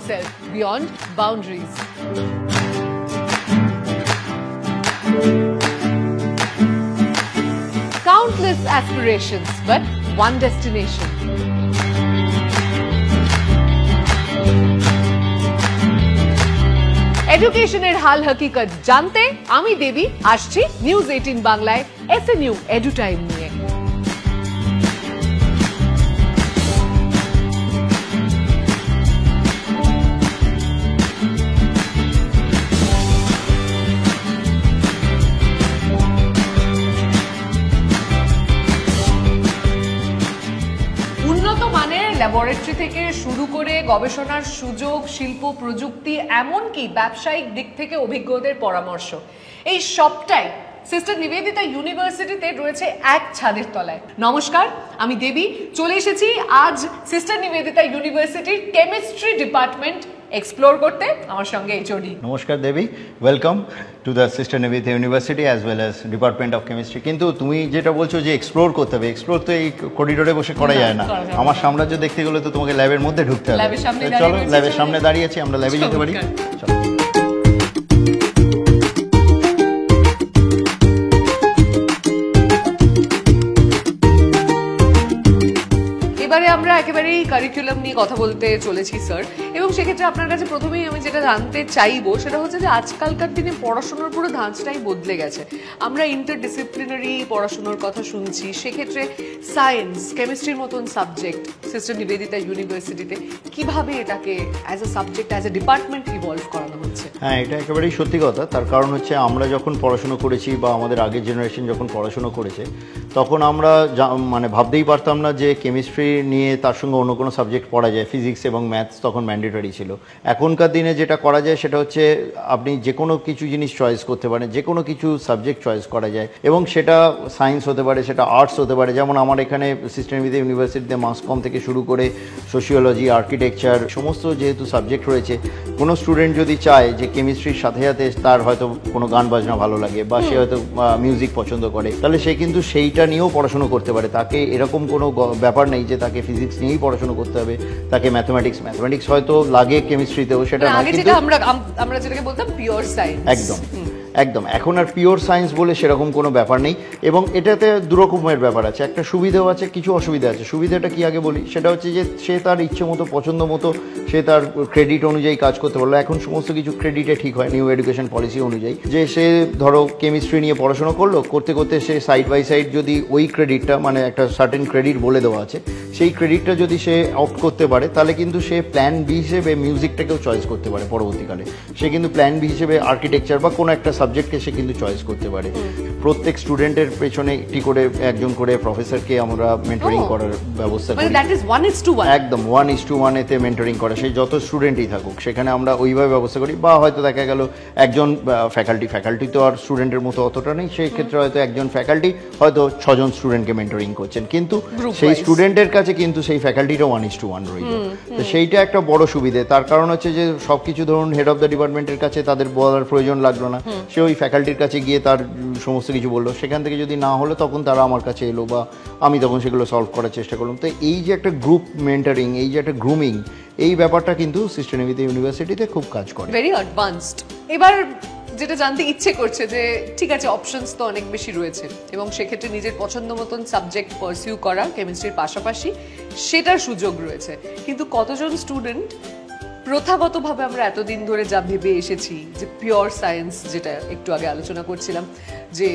yourself beyond boundaries. Countless aspirations, but one destination. এডুকেশনের হাল হকিকত জানতে আমি দেবী আসছি নিউজ 18 বাংলায় এসএনইউ এডু টাইম নিয়ে। ল্যাবরেটরি থেকে শুরু করে গবেষণার সুযোগ, শিল্প প্রযুক্তি, এমনকি ব্যবসায়িক দিক থেকে অভিজ্ঞদের পরামর্শ, এই সবটাই সিস্টার নিবেদিতা ইউনিভার্সিটিতে রয়েছে এক ছাদের তলায়। নমস্কার, আমি দেবী, চলে এসেছি আজ সিস্টার নিবেদিতা ইউনিভার্সিটির কেমিস্ট্রি ডিপার্টমেন্ট এক্সপ্লোর করতে। আমার সঙ্গে এইচওডি। নমস্কার Debi, welcome to the sister Nivedita university as well as department of chemistry. কিন্তু তুমি যেটা বলছো যে এক্সপ্লোর করতে হবে, এক্সপ্লোর তো এই করিডোরে বসে করা যায় না। আমার সাম্রাজ্য দেখতে গেলে তো তোমাকে ল্যাবের মধ্যে ঢুকতে হবে। চলো, ল্যাবের সামনে দাঁড়িয়েছি, আমরা ল্যাবে যেতে পারি। চলো। এবারে আমরা একেবারেই কারিকুলাম নিয়ে কথা বলতে চলেছি স্যার, এবং সেক্ষেত্রে আপনার কাছে প্রথমেই আমি যেটা জানতে চাইবো সেটা হচ্ছে যে আজকালকার দিনে পড়াশোনার পুরো ধাঁচটাই বদলে গেছে। আমরা ইন্টারডিসিপ্লিনারি পড়াশোনার কথা শুনছি, সেক্ষেত্রে সায়েন্স, কেমিস্ট্রির মতন সাবজেক্ট সিস্টার নিবেদিতা ইউনিভার্সিটিতে কিভাবে এটাকে as a subject, as a department evolve করানো হচ্ছে? হ্যাঁ, এটা একেবারেই সত্যি কথা। তার কারণ হচ্ছে আমরা যখন পড়াশুনো করেছি বা আমাদের আগের জেনারেশন যখন পড়াশুনো করেছে, তখন আমরা মানে ভাবতেই পারতাম না যে কেমিস্ট্রি নিয়ে তার সঙ্গে অন্য কোনো সাবজেক্ট পড়া যায়। ফিজিক্স এবং ম্যাথস তখন ম্যান্ডেটরি ছিল। এখনকার দিনে যেটা করা যায় সেটা হচ্ছে আপনি যে কোনো কিছু জিনিস চয়েস করতে পারেন, যে কোনো কিছু সাবজেক্ট চয়েস করা যায়, এবং সেটা সায়েন্স হতে পারে, সেটা আর্টস হতে পারে। যেমন আমার এখানে সিস্টার নিবেদিতা ইউনিভার্সিটিতে মাস কম থেকে শুরু করে সোশিওলজি, আর্কিটেকচার সমস্ত যেহেতু সাবজেক্ট রয়েছে, কোনো স্টুডেন্ট যদি চায় যে কেমিস্ট্রির সাথে সাথে তার হয়তো কোনো গান বাজনা ভালো লাগে বা সে হয়তো মিউজিক পছন্দ করে, তাহলে সে কিন্তু সেইটা নিয়েও পড়াশুনো করতে পারে। তাকে এরকম কোনো ব্যাপার নেই যে তাকে ফিজিক্স নিয়েই পড়াশোনা করতে হবে, তাকে ম্যাথমেটিক্স হয়তো লাগে কেমিস্ট্রিতেও, সেটা না। কিন্তু আমরা যেটাকে বলতাম পিওর সায়েন্স, একদম এখন আর পিওর সায়েন্স বলে সেরকম কোনো ব্যাপার নেই। এবং এটাতে দুরকমের ব্যাপার আছে, একটা সুবিধাও আছে, কিছু অসুবিধা আছে। সুবিধাটা কি আগে বলি, সেটা হচ্ছে যে সে তার ইচ্ছে মতো, পছন্দ মতো সে তার ক্রেডিট অনুযায়ী কাজ করতে পারলো। এখন সমস্ত কিছু ক্রেডিটে ঠিক হয় নিউ এডুকেশন পলিসি অনুযায়ী, যে সে ধরো কেমিস্ট্রি নিয়ে পড়াশোনা করলো, করতে করতে সে সাইড বাই সাইড যদি ওই ক্রেডিটটা, মানে একটা সার্টেন ক্রেডিট বলে দেওয়া আছে, সেই ক্রেডিটটা যদি সে অপ্ট করতে পারে, তাহলে কিন্তু সে প্ল্যান বি হিসেবে মিউজিকটাকেও চয়েস করতে পারে। পরবর্তীকালে সে কিন্তু প্ল্যান বি হিসেবে আর্কিটেকচার বা কোনো একটা সাবজেক্টকে সে কিন্তু চয়েস করতে পারে। প্রত্যেক স্টুডেন্টের পেছনে একটি করে, একজন করে প্রফেসরকে আমরা মেন্টরিং করার ব্যবস্থা করি। একদম 1:1 এতে মেন্টরিং করা, সেই যত স্টুডেন্টই থাকুক সেখানে আমরা ওইভাবে ব্যবস্থা করি। বা হয়তো দেখা গেল একজন ফ্যাকাল্টি তো আর স্টুডেন্টের মতো অতটা নেই, সেই ক্ষেত্রে হয়তো একজন ফ্যাকাল্টি হয়তো 6 জন স্টুডেন্টকে মেন্টরিং করছেন, কিন্তু সেই স্টুডেন্টের কাছে কিন্তু সেই ফ্যাকাল্টিটা 1:1 রইল। তো সেইটা একটা বড় সুবিধে। তার কারণ হচ্ছে যে সবকিছু ধরুন হেড অফ দ্য ডিপার্টমেন্টের কাছে তাদের বলার প্রয়োজন লাগলো না, সে ওই ফ্যাকাল্টির কাছে গিয়ে তার সমস্ত কিছু বললো, সেখান থেকে যদি না হলো তখন তারা আমার কাছে এলো বা আমি তখন সেগুলো সলভ করার চেষ্টা করলাম। তো এই যে একটা গ্রুপ মেন্টরিং, এই যে একটা গ্রুমিং, এই ব্যাপারটা কিন্তু সিস্টার নিবেদিতা ইউনিভার্সিটিতে খুব কাজ করে, ভেরি অ্যাডভান্সড। এবার যেটা জানতে ইচ্ছে করছে যে ঠিক আছে, অপশনস তো অনেক বেশি রয়েছে এবং সেক্ষেত্রে নিজের পছন্দ মতন সাবজেক্ট পারসিউ করা কেমিস্ট্রির পাশাপাশি সেটার সুযোগ রয়েছে, কিন্তু কতজন স্টুডেন্ট প্রথাগতভাবে আমরা এতদিন ধরে যা ভেবে এসেছি যে পিওর সায়েন্স, যেটা একটু আগে আলোচনা করছিলাম, যে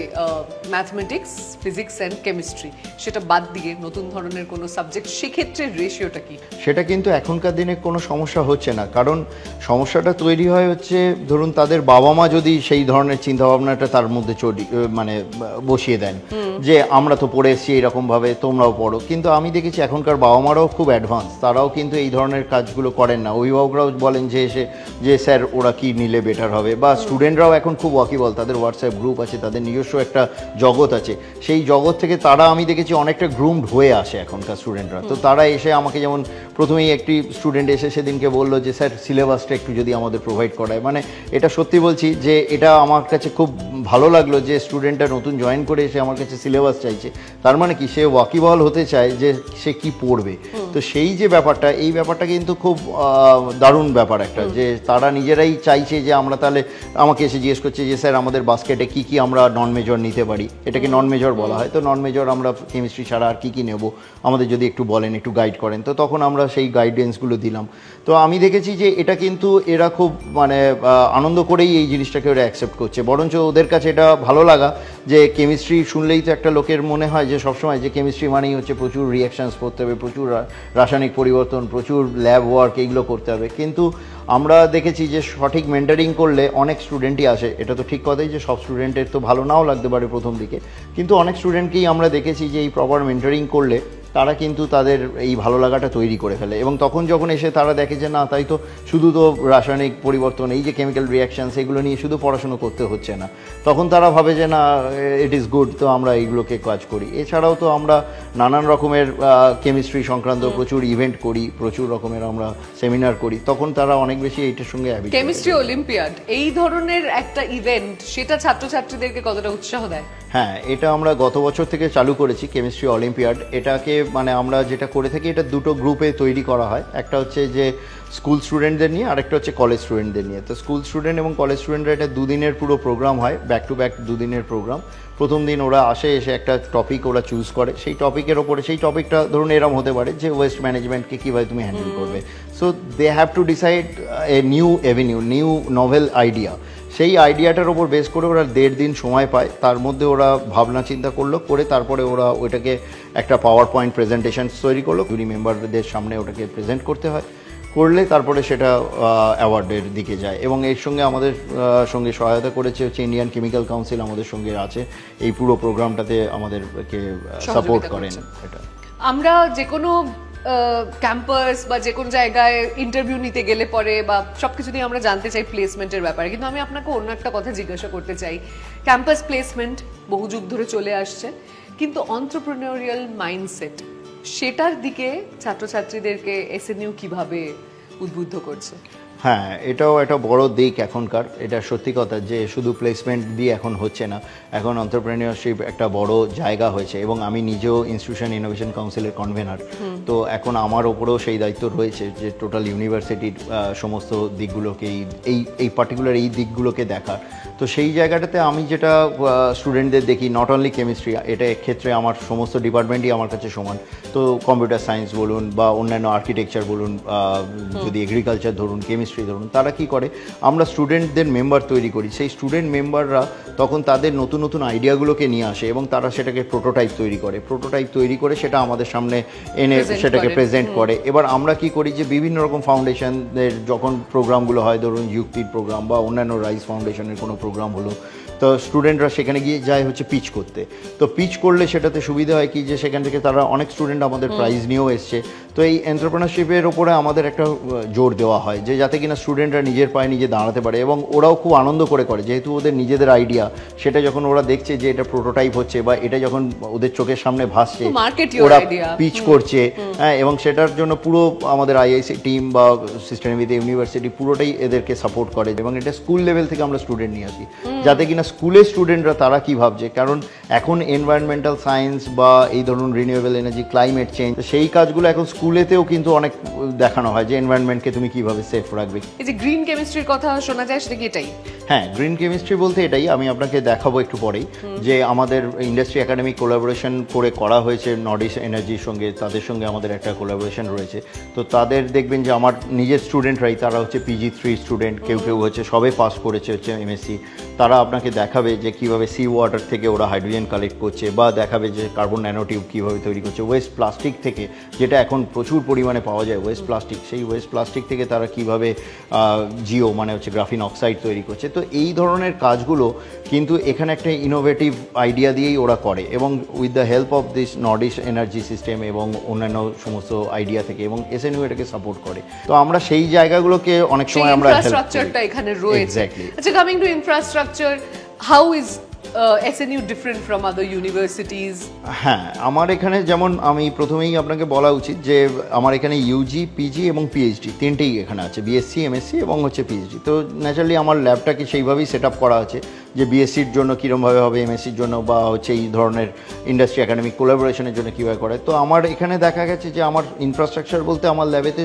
ম্যাথমেটিক্স, ফিজিক্স অ্যান্ড কেমিস্ট্রি, সেটা বাদ দিয়ে নতুন ধরনের কোনো সাবজেক্ট, সেক্ষেত্রে রেশিওটা কি? সেটা কিন্তু এখনকার দিনে কোনো সমস্যা হচ্ছে না। কারণ সমস্যাটা তৈরি হয় হচ্ছে ধরুন তাদের বাবা মা যদি সেই ধরনের চিন্তাভাবনাটা তার মধ্যে মানে বসিয়ে দেন যে আমরা তো পড়ে এসেছি এইরকমভাবে, তোমরাও পড়ো। কিন্তু আমি দেখেছি এখনকার বাবা মারাও খুব অ্যাডভান্স, তারাও কিন্তু এই ধরনের কাজগুলো করেন না। অভিভাবকরাও বলেন যে এসে যে স্যার ওরা কি নিলে বেটার হবে, বা স্টুডেন্টরাও এখন খুব ওয়াকিবল, তাদের হোয়াটসঅ্যাপ গ্রুপ আছে, তাদের নিজস্ব একটা জগৎ আছে, সেই জগৎ থেকে তারা আমি দেখেছি অনেকটা গ্রুমড হয়ে আসে এখনকার স্টুডেন্টরা। তো তারা এসে আমাকে, যেমন প্রথমেই একটি স্টুডেন্ট এসে সেদিনকে বললো যে স্যার সিলেবাসটা একটু যদি আমাদের প্রোভাইড করায়। মানে এটা সত্যি বলছি যে এটা আমার কাছে খুব ভালো লাগলো যে স্টুডেন্টটা নতুন জয়েন করে এসে আমার কাছে সিলেবাস চাইছে, তার মানে কি সে ওয়াকিবহাল হতে চায় যে সে কি পড়বে। তো সেই যে ব্যাপারটা, এই ব্যাপারটা কিন্তু খুব দারুণ ব্যাপার একটা, যে তারা নিজেরাই চাইছে যে আমরা তাহলে আমাকে এসে জিজ্ঞেস করছে যে স্যার আমাদের বাস্কেটে কি কি আমরা নন মেজর নিতে পারি, এটাকে নন মেজর বলা হয়। তো নন মেজর আমরা কেমিস্ট্রি ছাড়া আর কি কি নেব, আমাদের যদি একটু বলেন, একটু গাইড করেন। তো তখন আমরা সেই গাইডেন্সগুলো দিলাম। তো আমি দেখেছি যে এটা কিন্তু এরা খুব মানে আনন্দ করেই এই জিনিসটাকে ওরা অ্যাকসেপ্ট করছে। বরঞ্চ ওদের কাছে এটা ভালো লাগা যে কেমিস্ট্রি শুনলেই তো একটা লোকের মনে হয় যে সবসময় যে কেমিস্ট্রি মানেই হচ্ছে প্রচুর রিয়াকশানস করতে হবে, প্রচুর রাসায়নিক পরিবর্তন, প্রচুর ল্যাব ওয়ার্ক, এইগুলো করতে হবে। কিন্তু আমরা দেখেছি যে সঠিক মেন্টারিং করলে অনেক স্টুডেন্টই আসে। এটা তো ঠিক কথাই যে সব স্টুডেন্টের তো ভালো নাও লাগতে পারে প্রথম দিকে, কিন্তু অনেক স্টুডেন্টকেই আমরা দেখেছি যে এই প্রপার মেন্টারিং করলে তারা কিন্তু তাদের এই ভালো লাগাটা তৈরি করে ফেলে। এবং তখন যখন এসে তারা দেখে যে না, তাই তো শুধু তো রাসায়নিক পরিবর্তন, এই যে কেমিক্যাল রিয়াকশানস, এগুলো নিয়ে শুধু পড়াশুনো করতে হচ্ছে না, তখন তারা ভাবে যে না, ইট ইজ গুড, তো আমরা এইগুলোকে কাজ করি। এছাড়াও তো আমরা নানান রকমের কেমিস্ট্রি সংক্রান্ত প্রচুর ইভেন্ট করি, প্রচুর রকমের আমরা সেমিনার করি, তখন তারা অনেক বেশি এইটার সঙ্গে কেমিস্ট্রি অলিম্পিয়াড এই ধরনের একটা ইভেন্ট, সেটা ছাত্রছাত্রীদেরকে কতটা উৎসাহ দেয়? হ্যাঁ, এটা আমরা গত বছর থেকে চালু করেছি কেমিস্ট্রি অলিম্পিয়াড। এটাকে মানে আমরা যেটা করে থাকি, এটা দুটো গ্রুপে তৈরি করা হয়। একটা হচ্ছে যে স্কুল স্টুডেন্টদের নিয়ে, আর একটা হচ্ছে কলেজ স্টুডেন্টদের নিয়ে। তো স্কুল স্টুডেন্ট এবং কলেজ স্টুডেন্টরা এটা দুদিনের পুরো প্রোগ্রাম হয়, ব্যাক টু ব্যাক দুদিনের প্রোগ্রাম। প্রথম দিন ওরা আসে, এসে একটা টপিক ওরা চুজ করে, সেই টপিকের ওপরে, সেই টপিকটা ধরুন এরম হতে পারে যে ওয়েস্ট ম্যানেজমেন্টকে কীভাবে তুমি হ্যান্ডেল করবে। So they have to decide a new avenue, new novel idea. সেই আইডিয়াটার ওপর বেস করে ওরা 1.5 দিন সময় পায়, তার মধ্যে ওরা ভাবনা চিন্তা করলো, করে তারপরে ওরা ওইটাকে একটা পাওয়ার পয়েন্ট প্রেজেন্টেশন তৈরি করলো, জুরি মেম্বারদের সামনে ওটাকে প্রেজেন্ট করতে হয়, করলে তারপরে সেটা অ্যাওয়ার্ডের দিকে যায়। এবং এর সঙ্গে আমাদের সঙ্গে সহায়তা করেছে হচ্ছে ইন্ডিয়ান কেমিক্যাল কাউন্সিল, আমাদের সঙ্গে আছে এই পুরো প্রোগ্রামটাতে, আমাদেরকে সাপোর্ট করেন। এটা আমরা যে কোনো ক্যাম্পাস বা যে কোনো জায়গায় ইন্টারভিউ নিতে গেলে পরে বা সবকিছু নিয়ে আমরা জানতে চাই প্লেসমেন্টের ব্যাপারে, কিন্তু আমি আপনাকে অন্য একটা কথা জিজ্ঞাসা করতে চাই। ক্যাম্পাস প্লেসমেন্ট বহু যুগ ধরে চলে আসছে, কিন্তু এন্টারপ্রেনিউরিয়াল মাইন্ডসেট, সেটার দিকে ছাত্রছাত্রীদেরকে এসএনইউ কিভাবে উদ্বুদ্ধ করছে? হ্যাঁ, এটাও একটা বড় দিক এখনকার। এটা সত্যি কথা যে শুধু প্লেসমেন্ট দিয়ে এখন হচ্ছে না, এখন এন্টারপ্রেনিউরশিপ একটা বড় জায়গা হয়েছে। এবং আমি নিজেও ইনস্টিটিউশন ইনোভেশন কাউন্সিলের কনভেনার, তো এখন আমার ওপরেও সেই দায়িত্ব রয়েছে যে টোটাল ইউনিভার্সিটির সমস্ত দিকগুলোকে, এই পার্টিকুলার এই দিকগুলোকে দেখার। তো সেই জায়গাটাতে আমি যেটা স্টুডেন্টদের দেখি, নট অনলি কেমিস্ট্রি, এটা ক্ষেত্রে আমার সমস্ত ডিপার্টমেন্টই আমার কাছে সমান। তো কম্পিউটার সায়েন্স বলুন বা অন্যান্য আর্কিটেকচার বলুন, যদি এগ্রিকালচার ধরুন, কেমিস্ট্রি ধরুন, তারা কি করে, আমরা স্টুডেন্টদের মেম্বার তৈরি করি। সেই স্টুডেন্ট মেম্বাররা তখন তাদের নতুন নতুন আইডিয়াগুলোকে নিয়ে আসে এবং তারা সেটাকে প্রোটোটাইপ তৈরি করে সেটা আমাদের সামনে এনে সেটাকে প্রেজেন্ট করে। এবার আমরা কি করি যে বিভিন্ন রকম ফাউন্ডেশনের যখন প্রোগ্রামগুলো হয়, ধরুন যুক্তির প্রোগ্রাম বা অন্যান্য রাইস ফাউন্ডেশনের কোনো প্রোগ্রাম হলো, তো স্টুডেন্টরা সেখানে গিয়ে যায় হচ্ছে পিচ করতে। তো পিচ করলে সেটাতে সুবিধা হয় কি, যে সেখান থেকে তারা অনেক স্টুডেন্ট আমাদের প্রাইজ নিয়েও এসছে। তো এই এন্টারপ্রেনারশিপের ওপরে আমাদের একটা জোর দেওয়া হয় যে যাতে কিনা স্টুডেন্টরা নিজের পায়ে নিজে দাঁড়াতে পারে, এবং ওরাও খুব আনন্দ করে যেহেতু ওদের নিজেদের আইডিয়া, সেটা যখন ওরা দেখছে যে এটা প্রোটোটাইপ হচ্ছে বা এটা যখন ওদের চোখের সামনে ভাসছে, ওরা পিচ করছে। হ্যাঁ, এবং সেটার জন্য পুরো আমাদের আইআইসি টিম বা সিস্টেমেটিক ইউনিভার্সিটি পুরোটাই এদেরকে সাপোর্ট করে। এবং এটা স্কুল লেভেল থেকে আমরা স্টুডেন্ট নিয়ে আসি, যাতে কিনা স্কুলের স্টুডেন্টরা তারা কি ভাবছে, কারণ এখন এনভায়রনমেন্টাল সায়েন্স বা এই ধরুন রিনিউয়েবল এনার্জি, ক্লাইমেট চেঞ্জ, সেই কাজগুলো এখন স্কুলেতেও কিন্তু অনেক দেখানো হয় যে এনভায়রনমেন্টকে তুমি কিভাবে সেফ রাখবে। এই যে গ্রিন কেমিস্ট্রির কথা শোনা যায়, সেটা কি এটাই? হ্যাঁ, গ্রিন কেমিস্ট্রি বলতে এটাই। আমি আপনাকে দেখাবো একটু পরেই যে আমাদের ইন্ডাস্ট্রি একাডেমিক কোলাবোরেশন করা হয়েছে নর্ডিশ এনার্জির সঙ্গে, তাদের সঙ্গে আমাদের একটা কোলাবোরেশন রয়েছে। তো তাদের দেখবেন যে আমার নিজের স্টুডেন্টরাই, তারা হচ্ছে PG3 স্টুডেন্ট, কেউ হচ্ছে সবে পাস করেছে হচ্ছে MSc। তারা আপনাকে দেখাবে যে কীভাবে সি ওয়াটার থেকে ওরা হাইড্রোজেন কালেক্ট করছে, বা দেখাবে যে কার্বন ন্যানোটিউব কীভাবে তৈরি করছে ওয়েস্ট প্লাস্টিক থেকে, যেটা এখন প্রচুর পরিমাণে পাওয়া যায় ওয়েস্ট প্লাস্টিক। সেই ওয়েস্ট প্লাস্টিক থেকে তারা কীভাবে জিও মানে হচ্ছে গ্রাফিন অক্সাইড তৈরি করছে। তো এই ধরনের কাজগুলো কিন্তু এখানে একটা ইনোভেটিভ আইডিয়া দিয়েই ওরা করে, এবং with the help of this Nordic energy system এবং অন্যান্য সমস্ত আইডিয়া থেকে, এবং এসএনইউ এটাকে সাপোর্ট করে। তো আমরা সেই জায়গাগুলোকে অনেক সময় আমরা ইনফ্রাস্ট্রাকচারটা এখানে রয়েছে। আচ্ছা, coming to infrastructure, how is SNU different from other universities? হ্যাঁ, আমার এখানে যেমন আমি প্রথমেই আপনাকে বলা উচিত যে আমার এখানে ইউজি, পিজি এবং পিএইচডি তিনটেই এখানে আছে, বিএসসি, এমএসসি এবং হচ্ছে পিএইচডি। তো ন্যাচারালি আমার ল্যাবটাকে সেইভাবেই সেট আপ করা আছে। যে বিএসসির জন্য কীরমভাবে হবে, এমএসসির জন্য বা হচ্ছে এই ধরনের ইন্ডাস্ট্রি একাডেমিক কোলাবোরেশনের জন্য কীভাবে করে। তো আমার এখানে দেখা গেছে যে আমার ইনফ্রাস্ট্রাকচার বলতে আমার ল্যাবেতে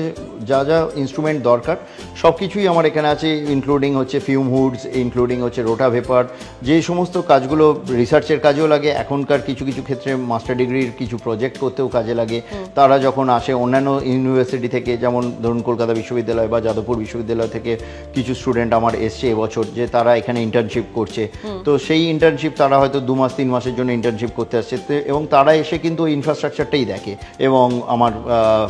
যা যা ইনস্ট্রুমেন্ট দরকার সব কিছুই আমার এখানে আছে, ইনক্লুডিং হচ্ছে ফিউম হুডস, ইনক্লুডিং হচ্ছে রোটা ভেপার, যে সমস্ত কাজগুলো রিসার্চের কাজেও লাগে, এখনকার কিছু কিছু ক্ষেত্রে মাস্টার ডিগ্রির কিছু প্রজেক্ট করতেও কাজে লাগে। তারা যখন আসে অন্যান্য ইউনিভার্সিটি থেকে, যেমন ধরুন কলকাতা বিশ্ববিদ্যালয় বা যাদবপুর বিশ্ববিদ্যালয় থেকে কিছু স্টুডেন্ট আমার এসছে এবছর, যে তারা এখানে ইন্টার্নশিপ করছে। তো সেই ইন্টার্নশিপ তারা হয়তো 2 মাস 3 মাসের জন্য ইন্টার্নশিপ করতে আসছে, এবং তারা এসে কিন্তু ইনফ্রাস্ট্রাকচারটাই দেখে। এবং আমার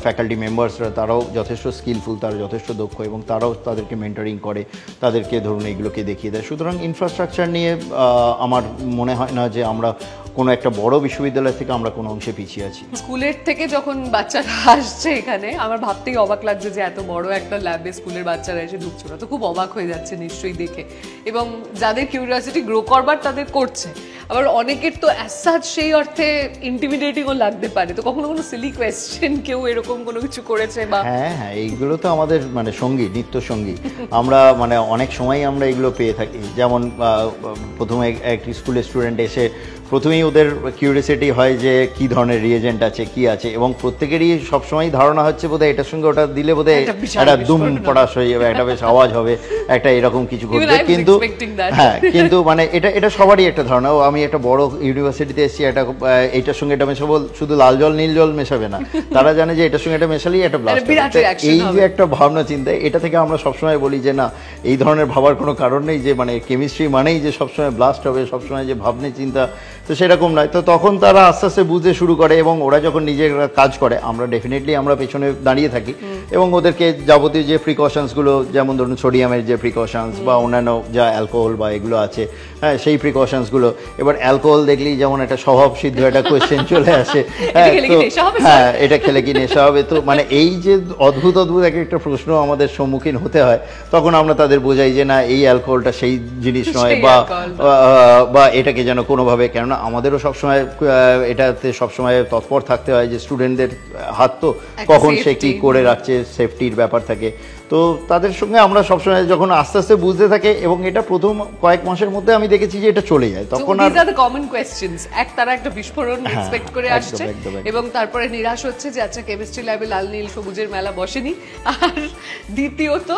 ফ্যাকাল্টি মেম্বার্সরা তারাও যথেষ্ট স্কিলফুল, তারা যথেষ্ট দক্ষ, এবং তারাও তাদেরকে মেন্টরিং করে, তাদেরকে ধরুন এইগুলোকে দেখিয়ে দেয়। সুতরাং ইনফ্রাস্ট্রাকচার নিয়ে আমার মনে হয় না যে আমরা কোনো একটা বড় বিশ্ববিদ্যালয় থেকে আমরা কোনো অংশে পিছিয়ে আছি। স্কুলের থেকে যখন বাচ্চারা আসছে এখানে, আমার ভাবতেই অবাক লাগছে যে এত বড় একটা ল্যাবে স্কুলের বাচ্চারা এসে ঢুকছে, না তো খুব অবাক হয়ে যাচ্ছে নিশ্চয়ই দেখে। এবং যাদের কিউরিয়াসিটি গ্রো করবার তাদের করছে, আবার অনেকের তো অ্যাজ সেই অর্থে ইন্টিমিডেটিংও লাগতে পারে। তো কখনো কোনো সিলি কোয়েশ্চেন কেউ এরকম কোনো কিছু করেছে বা? হ্যাঁ হ্যাঁ, এইগুলো তো আমাদের মানে সঙ্গী, নিত্য সঙ্গী। আমরা মানে অনেক সময় আমরা এগুলো পেয়ে থাকি। যেমন প্রথমে একটি স্কুলের স্টুডেন্ট এসে প্রথমেই ওদের কিউরিয়াসিটি হয় যে কি ধরনের রিয়েজেন্ট আছে, কি আছে, এবং প্রত্যেকেরই সবসময় ধারণা হচ্ছে বোধহয় এটার সঙ্গে ওটা দিলে বোধহয় একটা দুম পড়াশ হয়ে যাবে, একটা বেশ আওয়াজ হবে, একটা এরকম কিছু ঘটবে। কিন্তু হ্যাঁ, কিন্তু মানে এটা সবারই একটা ধারণা। আমি একটা বড় ইউনিভার্সিটিতে এসেছি, এইটার সঙ্গে এটা মেশাবো, শুধু লাল জল নীল জল মেশাবে না, তারা জানে যে এটার সঙ্গে এটা মেশালেই একটা ব্লাস্ট হবে। এই যে একটা ভাবনা চিন্তা, এটা থেকে আমরা সবসময় বলি যে না, এই ধরনের ভাবার কোনো কারণ নেই, যে মানে কেমিস্ট্রি মানেই যে সবসময় ব্লাস্ট হবে, সবসময় যে ভাবনা চিন্তা, তো সেরকম নয়। তো তখন তারা আস্তে আস্তে বুঝতে শুরু করে, এবং ওরা যখন নিজেরা কাজ করে আমরা ডেফিনেটলি আমরা পেছনে দাঁড়িয়ে থাকি, এবং ওদেরকে যাবতীয় যে প্রিকশনসগুলো, যেমন ধরুন সোডিয়ামের যে প্রিকশনস বা অন্যান্য যা অ্যালকোহল বা এগুলো আছে, হ্যাঁ সেই প্রিকশনসগুলো। এবার অ্যালকোহল দেখলেই যেমন একটা স্বভাব সিদ্ধ একটা কোয়েশ্চেন চলে আসে, হ্যাঁ এটা খেলে কি নেশা হবে। তো মানে এই যে অদ্ভুত অদ্ভুত একটা প্রশ্ন আমাদের সম্মুখীন হতে হয়, তখন আমরা তাদের বোঝাই যে না, এই অ্যালকোহলটা সেই জিনিস নয়, বা এটাকে যেন কোনোভাবে, কেননা আমাদেরও সবসময় এটাতে সবসময় তৎপর থাকতে হয় যে স্টুডেন্টদের হাত তো কখন সে কি করে রাখছে, সেফটির ব্যাপার থাকে। তো তাদের সঙ্গে আমরা সবসময় যখন আস্তে আস্তে বুঝতে থাকে, এবং এটা প্রথম কয়েক মাসের মধ্যে আমি দেখেছি যে এটা চলে যায়, তখন আর কমন কোয়েশ্চেনস তারা একটা বিস্ফোরণ এক্সপেক্ট করে আসছে, এবং তারপরে নিরাশ হচ্ছে যে আচ্ছা কেমিস্ট্রি ল্যাবে লাল নীল সবুজের মেলা বসেনি। আর দ্বিতীয়ত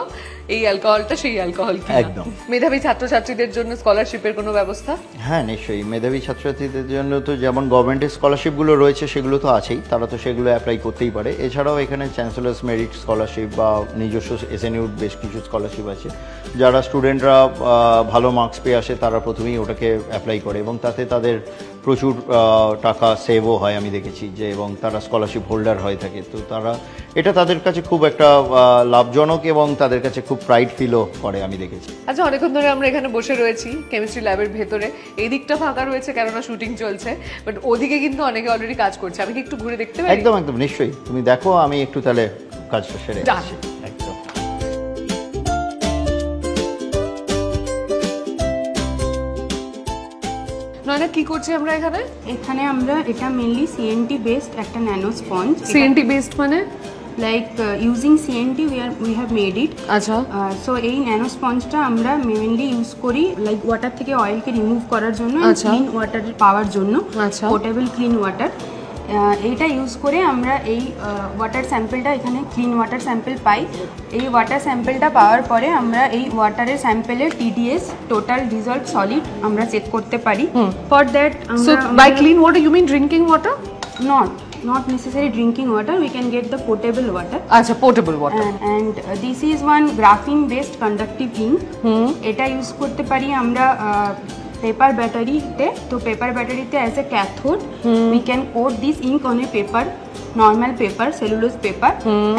এই অ্যালকোহলটা সেই অ্যালকোহল কি? একদম। মেধাবী ছাত্রছাত্রীদের জন্য স্কলারশিপের কোনো ব্যবস্থা? হ্যাঁ নিশ্চয়ই, মেধাবী ছাত্রছাত্রীদের জন্য তো যেমন গভর্নমেন্টের স্কলারশিপগুলো রয়েছে সেগুলো তো আছেই, তারা তো সেগুলো অ্যাপ্লাই করতেই পারে। এছাড়াও এখানে চ্যান্সেলার্স মেরিট স্কলারশিপ বা নিজস্ব এসএনইউর বেশ কিছু স্কলারশিপ আছে। যারা স্টুডেন্টরা ভালো মার্কস পেয়ে আসে তারা প্রথমেই ওটাকে অ্যাপ্লাই করে, এবং তাতে তাদের প্রচুর টাকা সেভও হয় আমি দেখেছি যে, এবং তারা স্কলারশিপ হোল্ডার হয়ে থাকে। তো তারা এটা তাদের কাছে খুব একটা লাভজনক, এবং তাদের কাছে খুব প্রাইড ফিলও করে আমি দেখেছি। আচ্ছা, অনেকক্ষণ ধরে আমরা এখানে বসে রয়েছি কেমিস্ট্রি ল্যাবের ভেতরে, এই দিকটা ফাঁকা রয়েছে কেননা শুটিং চলছে, বাট ওদিকে কিন্তু অনেকে অলরেডি কাজ করছে। আমি কি একটু ঘুরে দেখতে পারি? একদম একদম, নিশ্চয়ই, তুমি দেখো, আমি একটু তাহলে কাজটা সেরে আসি। একদম। নয়না, কি করছি আমরা এখানে? এখানে আমরা এটা মেইনলি সিএনটি বেসড একটা ন্যানো স্পঞ্জ। সিএনটি বেসড মানে like using CNT we have made it. আচ্ছা, সো এই ন্যানো স্পঞ্জটা আমরা মেইনলি ইউজ করি লাইক ওয়াটার থেকে অয়েলকে রিমুভ করার জন্য, ক্লিন ওয়াটার পাওয়ার জন্য, পোর্টেবল ক্লিন ওয়াটার। এইটা ইউজ করে আমরা এই ওয়াটার স্যাম্পলটা, এখানে ক্লিন ওয়াটার স্যাম্পল পাই। এই ওয়াটার স্যাম্পলটা পাওয়ার পরে আমরা এই ওয়াটারের স্যাম্পলের টিডিএস, টোটাল ডিজলভ সলিড, আমরা চেক করতে পারি। ফর দ্যাট আমরা buy clean water you mean drinking water? Not necessary drinking water, we can get the potable water. Acha, potable water. And this is one graphene based conductive ink. এটা use করতে পারি আমরা paper ব্যাটারিতে। তো paper ব্যাটারিতে as a cathode we can coat this ink on a paper, normal paper, cellulose paper,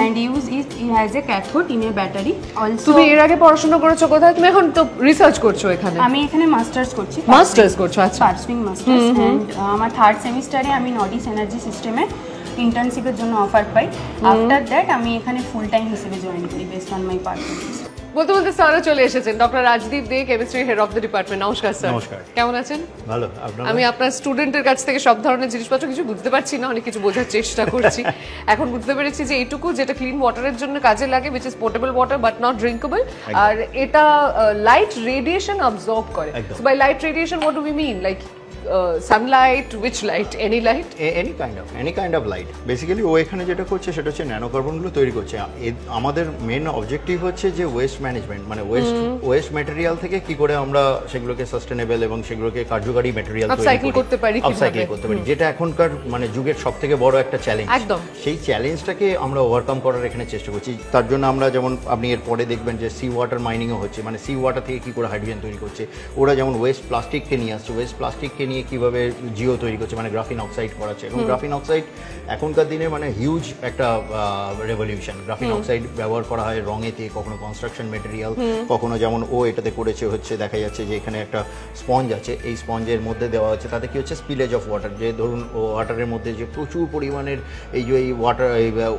and use it as a cathode in a battery. Also, তুমি এর আগে পড়াশোনা করেছো কোথায়? তুমি এখন তো রিসার্চ করছো এখানে। আমি এখানে মাস্টার্স করছি। মাস্টার্স করছো? আচ্ছা, পার্সুইং মাস্টার্স। এন্ড আমার 3rd সেমিস্টারে আমি নডিস এনার্জি সিস্টেমে ইন্টার্নশিপের জন্য অফার পাই। আফটার দ্যাট আমি এখানে ফুল টাইম হিসেবে জয়েন করি বেসড অন মাই পারফরম্যান্স। বলতে বলতে স্যারও চলে এসেছেন, doctor Rajdeep De, chemistry head of the department. নমস্কার স্যার। নমস্কার। কেমন আছেন? ভালো। আপনারা? আমি আপনার স্টুডেন্টের কাছ থেকে সব ধরনের জিনিসপত্র কিছু বুঝতে পারছি না, অনেক কিছু বোঝার চেষ্টা করছি। এখন বুঝতে পেরেছি যে এইটুকু যেটা ক্লিন ওয়াটারের জন্য কাজে লাগে, which is potable water but not drinkable, আর এটা লাইট রেডিয়েশন অবজর্ব করে। So by light radiation what do we mean? Like sunlight, which light? Any light? Any kind of light. Basically ও এখানে যেটা করছে সেটা হচ্ছে ন্যানো কার্বনগুলো তৈরি করছে। আমাদের মেন অবজেক্টিভ হচ্ছে যে ওয়েস্ট ম্যানেজমেন্ট, মানে ওয়েস্ট ম্যাটেরিয়াল থেকে কি করে আমরা সেগুলোকে সাস্টেনেবল এবং সেগুলোকে কার্যকারী ম্যাটেরিয়াল আপসাইকেল করতে পারি, যেটা এখনকার মানে যুগের সবথেকে বড় একটা চ্যালেঞ্জ। একদম সেই চ্যালেঞ্জটাকে আমরা ওভারকাম করার এখানে চেষ্টা করছি। তার জন্য আমরা যেমন আপনি এর পরে দেখবেন যে সি ওয়াটার মাইনিংও হচ্ছে, মানে সি ওয়াটার থেকে কি করে হাইড্রোজেন তৈরি করছে। ওরা যেমন ওয়েস্ট প্লাস্টিককে নিয়ে আসছে, ওয়েস্ট প্লাস্টিককে নিয়ে কিভাবে জিও তৈরি করছে, মানে গ্রাফিন অক্সাইড করাচ্ছে। এবং গ্রাফিন অক্সাইড এখনকার দিনে মানে হিউজ একটা রেভলিউশন। গ্রাফিন অক্সাইড ব্যবহার করা হয় রঙেতে, কখনো কনস্ট্রাকশন মেটেরিয়াল, কখনো যেমন ও এটাতে করেছে হচ্ছে দেখা যাচ্ছে যে এখানে একটা স্পঞ্জ আছে, এই স্পঞ্জের মধ্যে দেওয়া হচ্ছে, তাতে কি হচ্ছে স্পিলেজ অফ ওয়াটার, যে ধরুন ওয়াটারের মধ্যে যে প্রচুর পরিমাণের এই যে ওয়াটার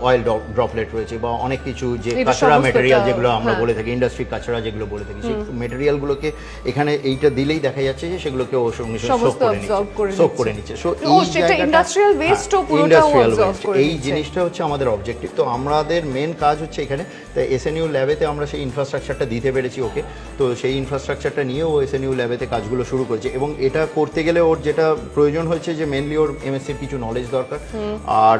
অয়েল ড্রপলেট রয়েছে বা অনেক কিছু যে কাঁচরা মেটেরিয়াল যেগুলো আমরা বলে থাকি, ইন্ডাস্ট্রি কাঁচরা যেগুলো বলে থাকি, সেই মেটেরিয়ালগুলোকে এখানে এইটা দিলেই দেখা যাচ্ছে যে সেগুলোকে ও সঙ্গে সোক করে নিচ্ছে। সো ইন্ডাস্ট্রিয়াল ওয়েস্টও পুরোটা অবজর্ভ করে এই জিনিসটা হচ্ছে আমাদের অবজেক্টিভ। তো আমাদের মেন কাজ হচ্ছে এখানে এসএনইউ ল্যাবেতে আমরা সেই ইনফ্রাস্ট্রাকচারটা দিতে পেরেছি ওকে। তো সেই ইনফ্রাস্ট্রাকচারটা নিয়ে ও এসএনইউ ল্যাবেতে কাজগুলো শুরু করেছে। এবং এটা করতে গেলে ওর যেটা প্রয়োজন হচ্ছে যে মেনলি ওর এমএসসির কিছু নলেজ দরকার। আর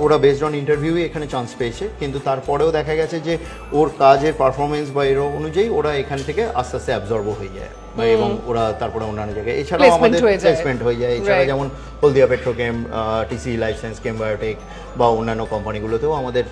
ওরা বেসড অন ইন্টারভিউই এখানে চান্স পেয়েছে, কিন্তু তারপরেও দেখা গেছে যে ওর কাজের পারফরমেন্স বা এর অনুযায়ী ওরা এখান থেকে আস্তে আস্তে অ্যাবজর্ব হয়ে যায় এবং ওরা তারপরে অন্যান্য জায়গায় এছাড়াও আমাদের প্লেসমেন্ট হয়ে যায়। এছাড়া যেমন হলদিয়া পেট্রোকেম, টিসি লাইফ সায়েন্স, কেমবায়োটেক বা অন্যান্য কোম্পানিগুলোতেও আমাদের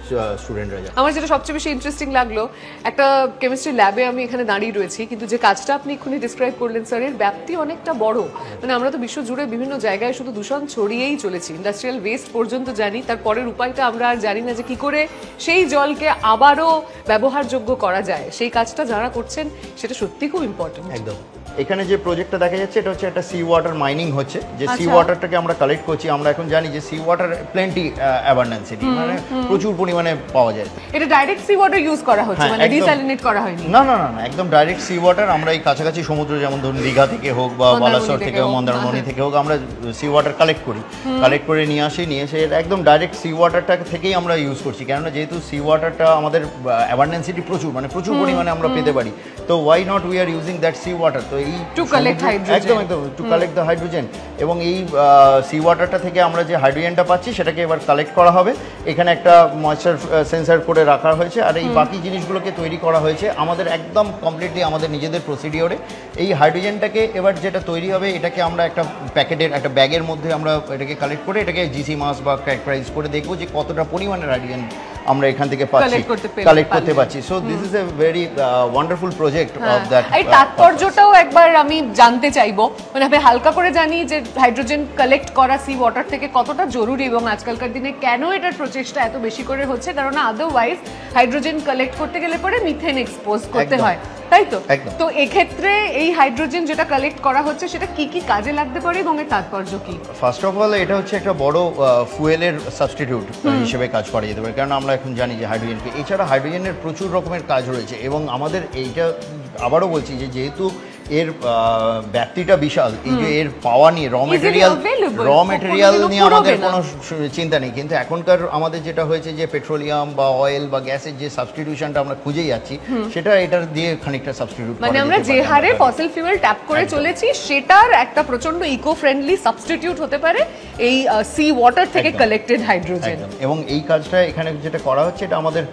স্টুডেন্টরা যায়। আমার যেটা সবচেয়ে বেশি ইন্টারেস্টিং লাগলো, একটা কেমিস্ট্রি ল্যাবে আমি এখানে দাঁড়িয়ে রয়েছি, কিন্তু যে কাজটা আপনি এক্ষুনি ডিসক্রাইব করলেন স্যার, এর ব্যাপ্তি অনেকটা বড়। মানে আমরা তো বিশ্ব জুড়ে বিভিন্ন জায়গায় শুধু দূষণ ছড়িয়েই চলেছি, ইন্ডাস্ট্রিয়াল ওয়েস্ট পর্যন্ত জানি, তারপরের উপায়টা আমরা আর জানি না যে কি করে সেই জলকে আবারও ব্যবহারযোগ্য করা যায়। সেই কাজটা যারা করছেন সেটা সত্যি খুব ইম্পর্টেন্ট। একদম। এখানে যে প্রজেক্টটা দেখা যাচ্ছে এটা হচ্ছে একটা সি ওয়াটার মাইনিং হচ্ছে, যে সি ওয়াটারটাকে আমরা কালেক্ট করছি। আমরা এখন জানি যে সি ওয়াটার প্লেন্টি অ্যাবান্ডেন্সিটি, মানে প্রচুর পরিমাণে পাওয়া যায়। এটা ডাইরেক্ট সি ওয়াটার ইউজ করা হচ্ছে, মানে ডিস্যালিনেট করা হয়নি? না না না, একদম ডাইরেক্ট সি ওয়াটার। আমরা এই কাছাকাছি সমুদ্র যেমন ধরুন দীঘা থেকে হোক বা বালাসর থেকে হোক, মন্দারমণি থেকে হোক, আমরা সি ওয়াটার কালেক্ট করে নিয়ে এসে এটা একদম ডাইরেক্ট সি ওয়াটারটা থেকেই আমরা ইউজ করছি। কেননা যেহেতু সি ওয়াটারটা আমাদের অ্যাবান্ডেন্সিটি প্রচুর, মানে প্রচুর পরিমাণে আমরা পেতে পারি, তো why not we are using that sea water. তো এই একদম টু কালেক্ট দ্য হাইড্রোজেন। এবং এই সি ওয়াটারটা থেকে আমরা যে হাইড্রোজেনটা পাচ্ছি সেটাকে এবার কালেক্ট করা হবে। এখানে একটা ময়েশ্চার সেন্সার করে রাখা হয়েছে, আর এই বাকি জিনিসগুলোকে তৈরি করা হয়েছে আমাদের একদম কমপ্লিটলি আমাদের নিজেদের প্রসিডিওরে। এই হাইড্রোজেনটাকে এবার যেটা তৈরি হবে এটাকে আমরা একটা প্যাকেটের একটা ব্যাগের মধ্যে আমরা এটাকে কালেক্ট করে এটাকে জিসি মাস বা ক্যারেক্টারাইজ করে দেখবো যে কতটা পরিমাণের হাইড্রোজেন আমরা এখান থেকে পাচ্ছি, কালেক্ট করতে পারছি। So this is a very wonderful project of that. এই তাৎপর্যটাও একবার আমি জানতে চাইবো, মানে আমি হালকা করে জানি যে হাইড্রোজেন কালেক্ট করা সি ওয়াটার থেকে কতটা জরুরি এবং আজকালকার দিনে কেন এটার প্রচেষ্টা এত বেশি করে হচ্ছে, কারণ আদারওয়াইজ হাইড্রোজেন কালেক্ট করতে গেলে পরে মিথেন এক্সপোজ করতে হয়, তাই তো? তো এক্ষেত্রে এই হাইড্রোজেন যেটা কালেক্ট করা হচ্ছে সেটা কি কি কাজে লাগতে পারে এবং এর তাৎপর্য কি? ফার্স্ট অফ অল এটা হচ্ছে একটা বড় ফুয়েলের সাবস্টিটিউট হিসেবে কাজ করা যেতে পারে, কারণ আমরা এখন জানি যে হাইড্রোজেনকে, এছাড়া হাইড্রোজেনের প্রচুর রকমের কাজ রয়েছে। এবং আমাদের এইটা আবারও বলছি যে যেহেতু এর ব্যাপ্তিটা বিশাল, এই যে এর পাওয়া নিয়ে র মেটেরিয়াল নিয়ে আমাদের কোনো চিন্তা নেই। কিন্তু এখনকার আমাদের যেটা হয়েছে যে পেট্রোলিয়াম বা অয়েল বা গ্যাসের যে সাবস্টিটিউশনটা আমরা খুঁজে যাচ্ছি, সেটা এটার দিয়ে খানিকটা সাবস্টিটিউট, মানে আমরা যে হারে ফসিল ফিউয়েল ট্যাপ করে চলেছি সেটার একটা প্রচন্ড ইকো ফ্রেন্ডলি সাবস্টিটিউট হতে পারে এই সি ওয়াটার থেকে কালেক্টেড হাইড্রোজেন। এবং এই কাজটা এখানে যেটা করা হচ্ছে এটা আমাদের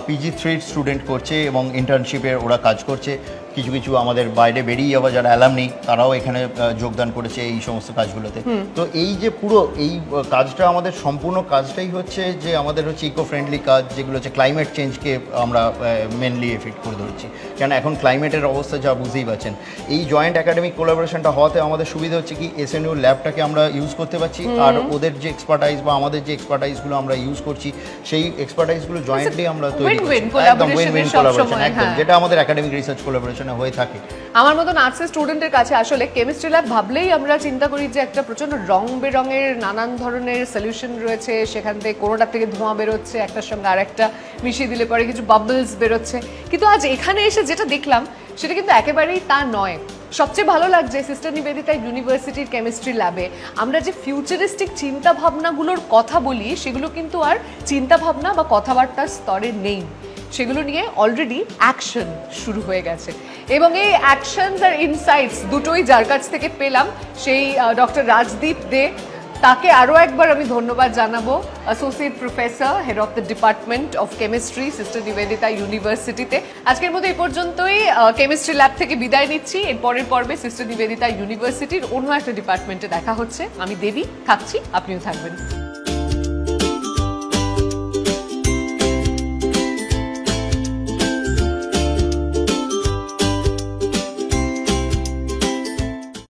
PG3 স্টুডেন্ট করছে এবং ইন্টার্নশিপে ওরা কাজ করছে। কিছু কিছু আমাদের বাইরে বেরিয়ে যাওয়া যারা অ্যালামনি তারাও এখানে যোগদান করেছে এই সমস্ত কাজগুলোতে। তো এই যে পুরো এই কাজটা আমাদের সম্পূর্ণ কাজটাই হচ্ছে যে আমাদের হচ্ছে ইকো ফ্রেন্ডলি কাজ, যেগুলো হচ্ছে ক্লাইমেট চেঞ্জকে আমরা মেনলি এফেক্ট করে ধরছি। কেন এখন ক্লাইমেটের অবস্থা যা বুঝতেই পারছেন। এই জয়েন্ট একাডেমিক কোলাবোরেশনটা হওয়াতে আমাদের সুবিধা হচ্ছে কি এসএনইউ ল্যাবটাকে আমরা ইউজ করতে পারছি, আর ওদের যে এক্সপার্টাইজ বা আমাদের যে এক্সপার্টাইজগুলো আমরা ইউজ করছি সেই এক্সপার্টাইজগুলো জয়েন্টলি আমরা তৈরি করছি। একদম উইন উইন কোলাবোরেশন, একদম যেটা আমাদের একাডেমিক রিসার্চ কোলাবোরেশন ডাইরেকশনে হয়ে থাকে। আমার মতন আর্টসের স্টুডেন্টের কাছে আসলে কেমিস্ট্রি ল্যাব ভাবলেই আমরা চিন্তা করি যে একটা প্রচন্ড রং বেরঙের নানান ধরনের সলিউশন রয়েছে, সেখান থেকে কোনোটার থেকে ধোঁয়া বেরোচ্ছে, একটার সঙ্গে আর একটা মিশিয়ে দিলে পরে কিছু বাবলস বেরোচ্ছে, কিন্তু আজ এখানে এসে যেটা দেখলাম সেটা কিন্তু একেবারেই তা নয়। সবচেয়ে ভালো লাগছে সিস্টার নিবেদিতা ইউনিভার্সিটির কেমিস্ট্রি ল্যাবে আমরা যে ফিউচারিস্টিক চিন্তা ভাবনাগুলোর কথা বলি সেগুলো কিন্তু আর চিন্তা ভাবনা বা কথাবার্তার স্তরে নেই, সেগুলো নিয়ে অলরেডি অ্যাকশন শুরু হয়ে গেছে। এবং এই অ্যাকশনস আর ইনসাইটস দুটোই যার কাছ থেকে পেলাম সেই ডক্টর রাজদীপ দে, তাকে আরও একবার আমি ধন্যবাদ জানাবো। Associate professor, head of the department of chemistry, sister Nivedita ইউনিভার্সিটিতে। আজকের মতো এই পর্যন্তই। কেমিস্ট্রি ল্যাব থেকে বিদায় নিচ্ছি। এর পরের পর্বে সিস্টার নিবেদিতা ইউনিভার্সিটির অন্য একটা ডিপার্টমেন্টে দেখা হচ্ছে। আমি দেবী থাকছি, আপনিও থাকবেন।